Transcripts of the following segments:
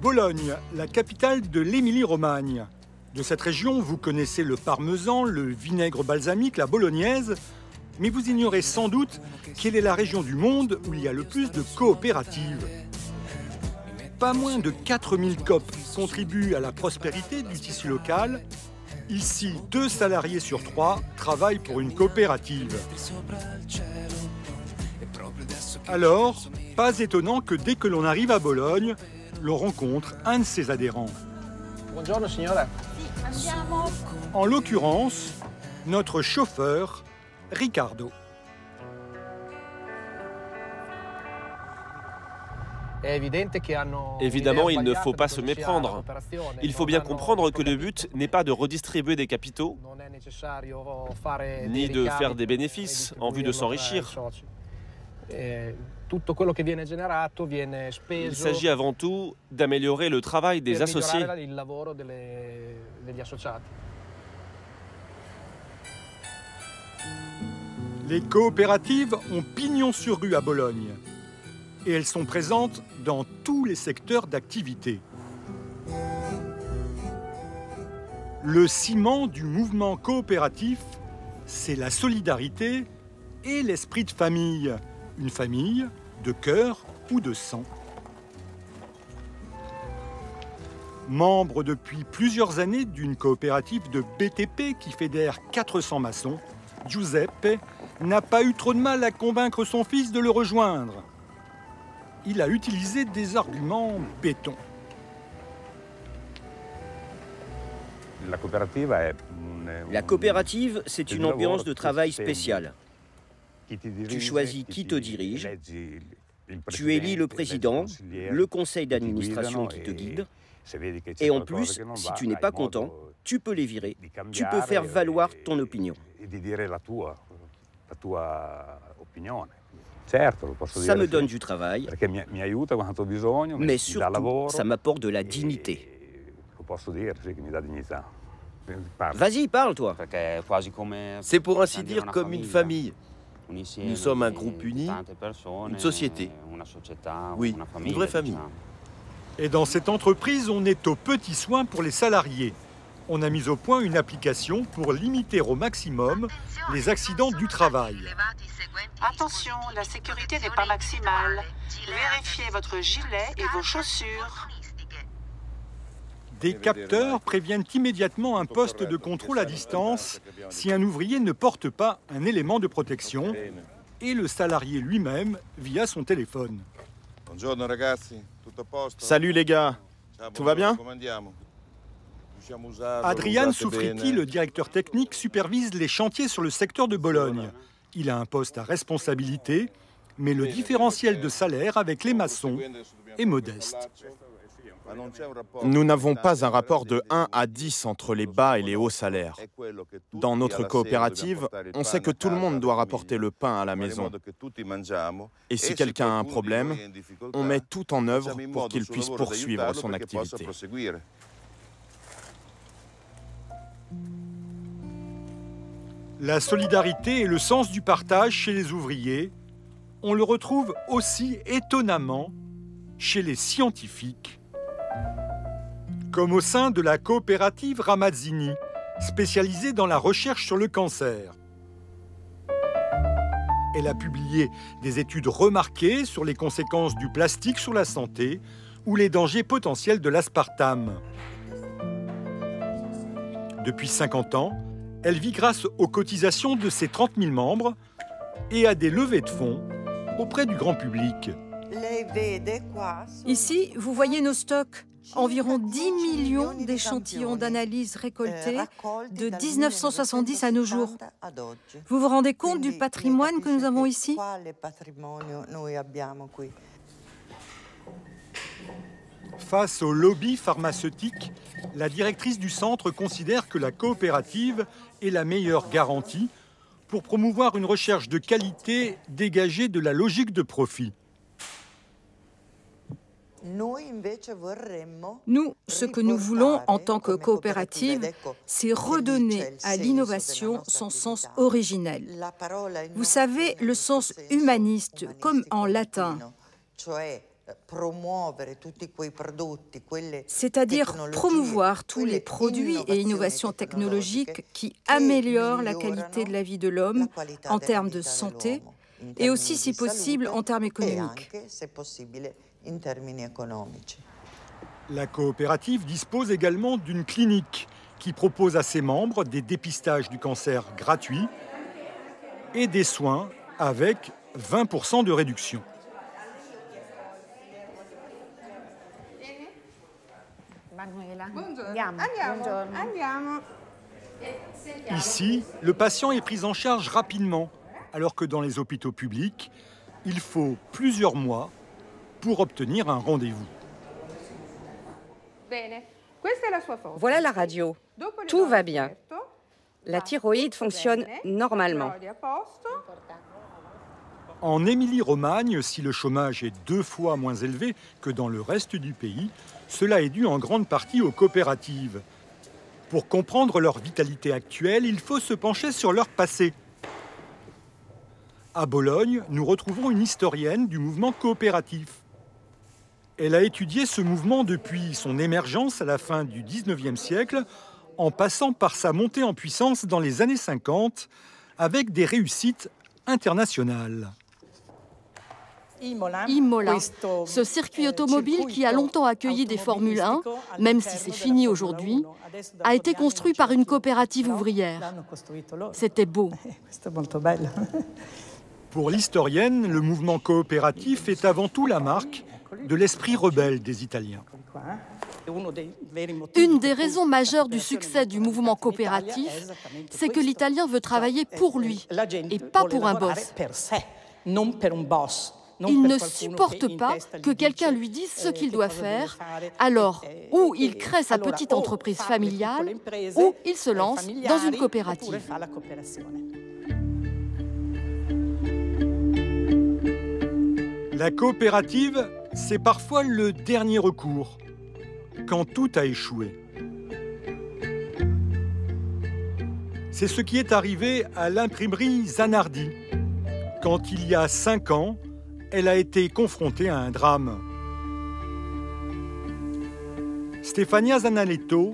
Bologne, la capitale de l'Émilie-Romagne. De cette région, vous connaissez le parmesan, le vinaigre balsamique, la bolognaise, mais vous ignorez sans doute quelle est la région du monde où il y a le plus de coopératives. Pas moins de 4000 coop contribuent à la prospérité du tissu local. Ici, 2 salariés sur 3 travaillent pour une coopérative. Alors, pas étonnant que dès que l'on arrive à Bologne, l'on rencontre un de ses adhérents. Buongiorno signora. En l'occurrence, notre chauffeur, Riccardo. Évidemment, il ne faut pas se méprendre. Il faut bien comprendre que le but n'est pas de redistribuer des capitaux, ni de faire des bénéfices en vue de s'enrichir. Il s'agit avant tout d'améliorer le travail des associés. Les coopératives ont pignon sur rue à Bologne. Et elles sont présentes dans tous les secteurs d'activité. Le ciment du mouvement coopératif, c'est la solidarité et l'esprit de famille. Une famille de cœur ou de sang. Membre depuis plusieurs années d'une coopérative de BTP qui fédère 400 maçons, Giuseppe n'a pas eu trop de mal à convaincre son fils de le rejoindre. Il a utilisé des arguments béton. La coopérative, c'est une ambiance de travail spéciale. Tu choisis qui te dirige, tu élis le président, le conseil d'administration qui te guide, et en plus, si tu n'es pas content, tu peux les virer, tu peux faire valoir ton opinion. Ça me donne du travail, mais surtout, ça m'apporte de la dignité. Vas-y, parle, toi. C'est pour ainsi dire comme une famille. Nous sommes un groupe uni, une société. Oui, une vraie famille. Et dans cette entreprise, on est aux petits soins pour les salariés. On a mis au point une application pour limiter au maximum les accidents du travail. Attention, la sécurité n'est pas maximale. Vérifiez votre gilet et vos chaussures. Des capteurs préviennent immédiatement un poste de contrôle à distance si un ouvrier ne porte pas un élément de protection et le salarié lui-même via son téléphone. Salut les gars, tout va bien? Adrian Soufriti, le directeur technique, supervise les chantiers sur le secteur de Bologne. Il a un poste à responsabilité, mais le différentiel de salaire avec les maçons est modeste. Nous n'avons pas un rapport de 1 à 10 entre les bas et les hauts salaires. Dans notre coopérative, on sait que tout le monde doit rapporter le pain à la maison. Et si quelqu'un a un problème, on met tout en œuvre pour qu'il puisse poursuivre son activité. La solidarité et le sens du partage chez les ouvriers, on le retrouve aussi étonnamment chez les scientifiques. Comme au sein de la coopérative Ramazzini, spécialisée dans la recherche sur le cancer. Elle a publié des études remarquées sur les conséquences du plastique sur la santé ou les dangers potentiels de l'aspartame. Depuis 50 ans, elle vit grâce aux cotisations de ses 30 000 membres et à des levées de fonds auprès du grand public. Ici, vous voyez nos stocks. Environ 10 millions d'échantillons d'analyse récoltés de 1970 à nos jours. Vous vous rendez compte du patrimoine que nous avons ici? Face au lobby pharmaceutique, la directrice du centre considère que la coopérative est la meilleure garantie pour promouvoir une recherche de qualité dégagée de la logique de profit. Nous, ce que nous voulons en tant que coopérative, c'est redonner à l'innovation son sens originel. Vous savez, le sens humaniste, comme en latin. C'est-à-dire promouvoir tous les produits et innovations technologiques qui améliorent la qualité de la vie de l'homme en termes de santé et aussi, si possible, en termes économiques. La coopérative dispose également d'une clinique qui propose à ses membres des dépistages du cancer gratuits et des soins avec 20% de réduction. Ici, le patient est pris en charge rapidement, alors que dans les hôpitaux publics, il faut plusieurs mois pour obtenir un rendez-vous. Voilà la radio. Tout va bien. La thyroïde fonctionne normalement. En Émilie-Romagne, si le chômage est 2 fois moins élevé que dans le reste du pays, cela est dû en grande partie aux coopératives. Pour comprendre leur vitalité actuelle, il faut se pencher sur leur passé. À Bologne, nous retrouvons une historienne du mouvement coopératif. Elle a étudié ce mouvement depuis son émergence à la fin du XIXe siècle, en passant par sa montée en puissance dans les années 50, avec des réussites internationales. Imola, ce circuit automobile qui a longtemps accueilli des Formule 1, même si c'est fini aujourd'hui, a été construit par une coopérative ouvrière. C'était beau. Pour l'historienne, le mouvement coopératif est avant tout la marque de l'esprit rebelle des Italiens. Une des raisons majeures du succès du mouvement coopératif, c'est que l'Italien veut travailler pour lui et pas pour un boss. Il ne supporte pas que quelqu'un lui dise ce qu'il doit faire, alors ou il crée sa petite entreprise familiale, ou il se lance dans une coopérative. La coopérative, c'est parfois le dernier recours, quand tout a échoué. C'est ce qui est arrivé à l'imprimerie Zanardi, quand il y a 5 ans, elle a été confrontée à un drame. Stefania Zanaletto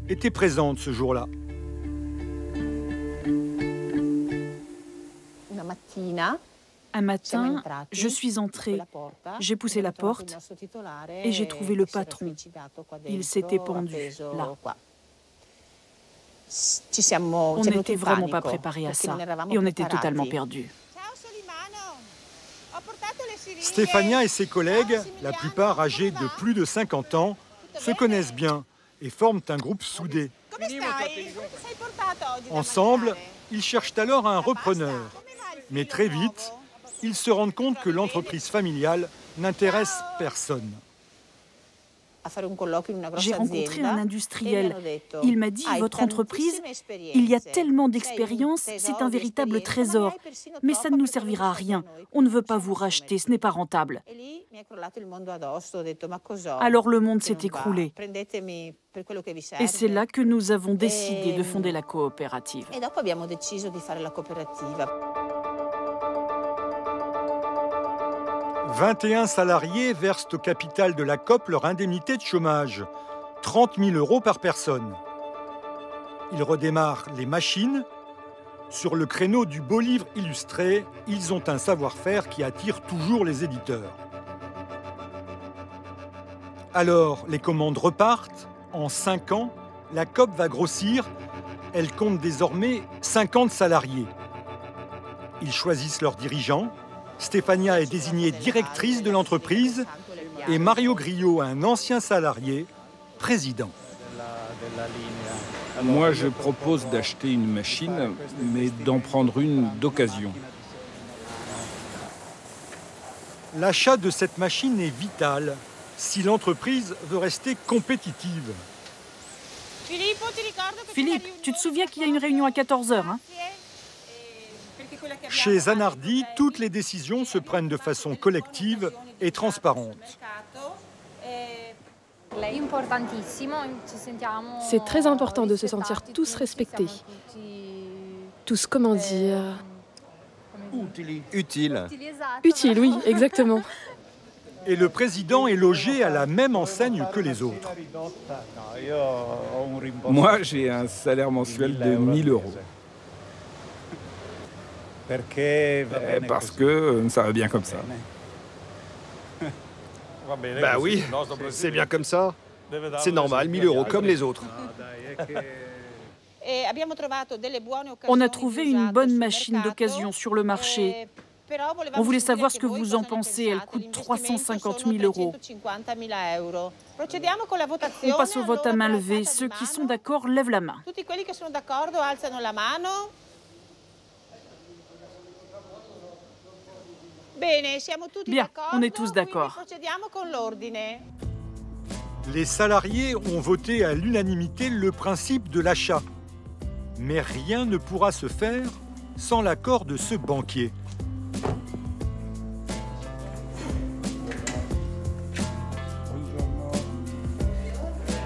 était présente ce jour-là. Un matin, je suis entrée, j'ai poussé la porte et j'ai trouvé le patron. Il s'était pendu là. On n'était vraiment pas préparés à ça et on était totalement perdus. Stefania et ses collègues, la plupart âgés de plus de 50 ans, se connaissent bien et forment un groupe soudé. Ensemble, ils cherchent alors un repreneur. Mais très vite, ils se rendent compte que l'entreprise familiale n'intéresse personne. J'ai rencontré un industriel. Il m'a dit, votre entreprise, il y a tellement d'expérience, c'est un véritable trésor. Mais ça ne nous servira à rien. On ne veut pas vous racheter, ce n'est pas rentable. Alors le monde s'est écroulé. Et c'est là que nous avons décidé de fonder la coopérative. 21 salariés versent au capital de la COP leur indemnité de chômage, 30 000 € par personne. Ils redémarrent les machines. Sur le créneau du beau livre illustré, ils ont un savoir-faire qui attire toujours les éditeurs. Alors, les commandes repartent. En 5 ans, la COP va grossir. Elle compte désormais 50 salariés. Ils choisissent leurs dirigeants. Stefania est désignée directrice de l'entreprise et Mario Grillo, un ancien salarié, président. Moi, je propose d'acheter une machine, mais d'en prendre une d'occasion. L'achat de cette machine est vital si l'entreprise veut rester compétitive. Philippe, tu te souviens qu'il y a une réunion à 14h, hein ? Chez Zanardi, toutes les décisions se prennent de façon collective et transparente. C'est très important de se sentir tous respectés. Tous, comment dire... Utile. Utile, oui, exactement. Et le président est logé à la même enseigne que les autres. Moi, j'ai un salaire mensuel de 1 000 €. Parce que ça va bien comme ça. Bah oui, c'est bien comme ça. C'est normal, 1 000 € comme les autres. On a trouvé une bonne machine d'occasion sur le marché. On voulait savoir ce que vous en pensez. Elle coûte 350 000 €. On passe au vote à main levée. Ceux qui sont d'accord lèvent la main. Bien, on est tous d'accord. Les salariés ont voté à l'unanimité le principe de l'achat. Mais rien ne pourra se faire sans l'accord de ce banquier.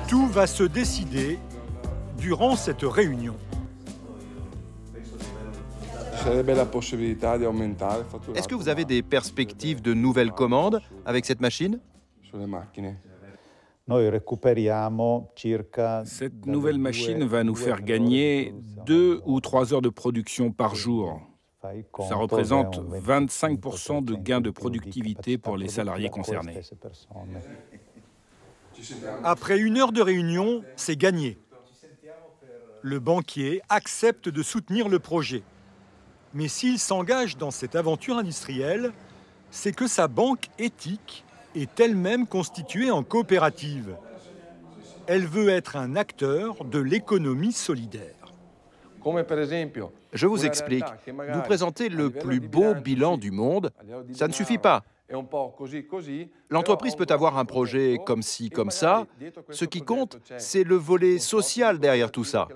Tout va se décider durant cette réunion. Est-ce que vous avez des perspectives de nouvelles commandes avec cette machine? Cette nouvelle machine va nous faire gagner 2 ou 3 heures de production par jour. Ça représente 25% de gain de productivité pour les salariés concernés. Après 1 heure de réunion, c'est gagné. Le banquier accepte de soutenir le projet. Mais s'il s'engage dans cette aventure industrielle, c'est que sa banque éthique est elle-même constituée en coopérative. Elle veut être un acteur de l'économie solidaire. Je vous explique. Vous présentez le plus beau bilan du monde. Ça ne suffit pas. L'entreprise peut avoir un projet comme ci, comme ça. Ce qui compte, c'est le volet social derrière tout ça.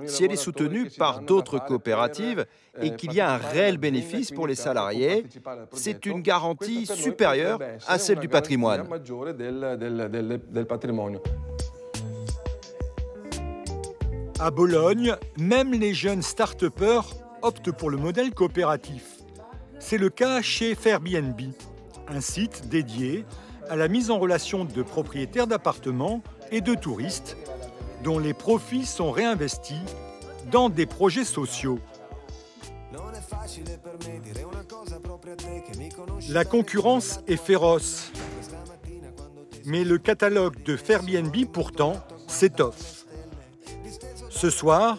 Si elle est soutenue par d'autres coopératives et qu'il y a un réel bénéfice pour les salariés, c'est une garantie supérieure à celle du patrimoine. À Bologne, même les jeunes start-upers optent pour le modèle coopératif. C'est le cas chez Fairbnb, un site dédié à la mise en relation de propriétaires d'appartements et de touristes dont les profits sont réinvestis dans des projets sociaux. La concurrence est féroce, mais le catalogue de Fairbnb pourtant s'étoffe. Ce soir,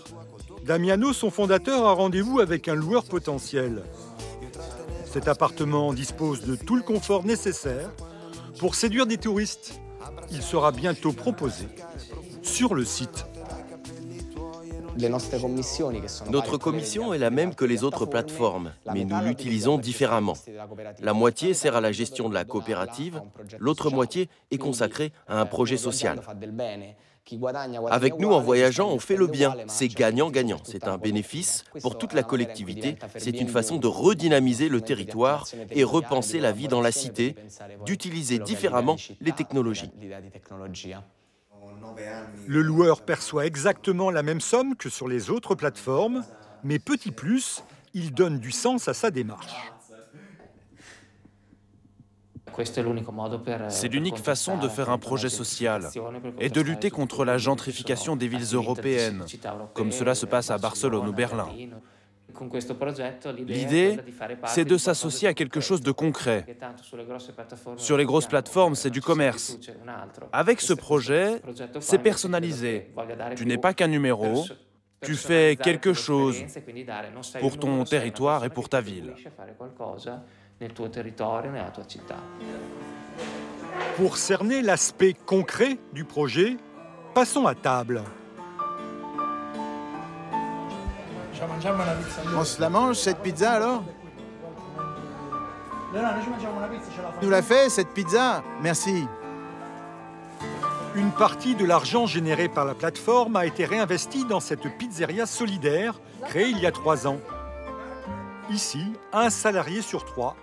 Damiano, son fondateur, a rendez-vous avec un loueur potentiel. Cet appartement dispose de tout le confort nécessaire pour séduire des touristes. Il sera bientôt proposé sur le site. Notre commission est la même que les autres plateformes, mais nous l'utilisons différemment. La moitié sert à la gestion de la coopérative, l'autre moitié est consacrée à un projet social. Avec nous, en voyageant, on fait le bien. C'est gagnant-gagnant. C'est un bénéfice pour toute la collectivité. C'est une façon de redynamiser le territoire et repenser la vie dans la cité, d'utiliser différemment les technologies. Le loueur perçoit exactement la même somme que sur les autres plateformes, mais petit plus, il donne du sens à sa démarche. C'est l'unique façon de faire un projet social et de lutter contre la gentrification des villes européennes, comme cela se passe à Barcelone ou Berlin. L'idée, c'est de s'associer à quelque chose de concret. Sur les grosses plateformes, c'est du commerce. Avec ce projet, c'est personnalisé. Tu n'es pas qu'un numéro, tu fais quelque chose pour ton territoire et pour ta ville. Pour cerner l'aspect concret du projet, passons à table. On se la mange, cette pizza, alors? Tu nous l'as fait, cette pizza? Merci. Une partie de l'argent généré par la plateforme a été réinvestie dans cette pizzeria solidaire créée il y a 3 ans. Ici, 1 salarié sur 3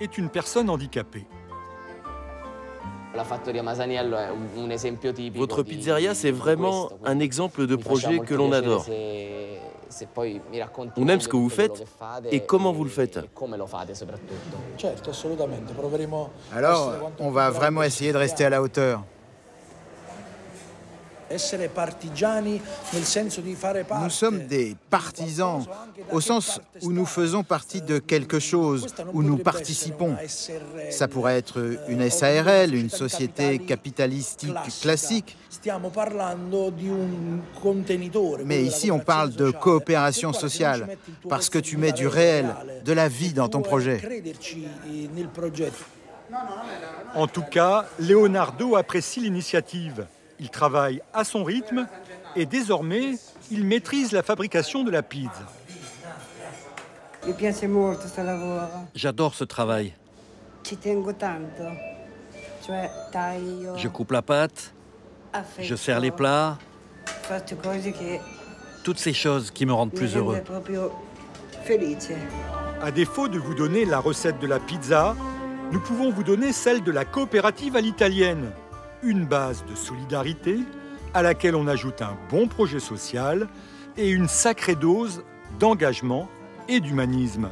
est une personne handicapée. Votre pizzeria, c'est vraiment un exemple de projet que l'on adore. On aime ce que vous faites et comment vous le faites. Alors, on va vraiment essayer de rester à la hauteur. Nous sommes des partisans, au sens où nous faisons partie de quelque chose, où nous participons. Ça pourrait être une SARL, une société capitalistique classique. Mais ici, on parle de coopération sociale, parce que tu mets du réel, de la vie dans ton projet. En tout cas, Leonardo apprécie l'initiative. Il travaille à son rythme et désormais, il maîtrise la fabrication de la pizza. J'adore ce travail. Je coupe la pâte, je sers les plats, toutes ces choses qui me rendent plus heureux. À défaut de vous donner la recette de la pizza, nous pouvons vous donner celle de la coopérative à l'italienne. Une base de solidarité à laquelle on ajoute un bon projet social et une sacrée dose d'engagement et d'humanisme.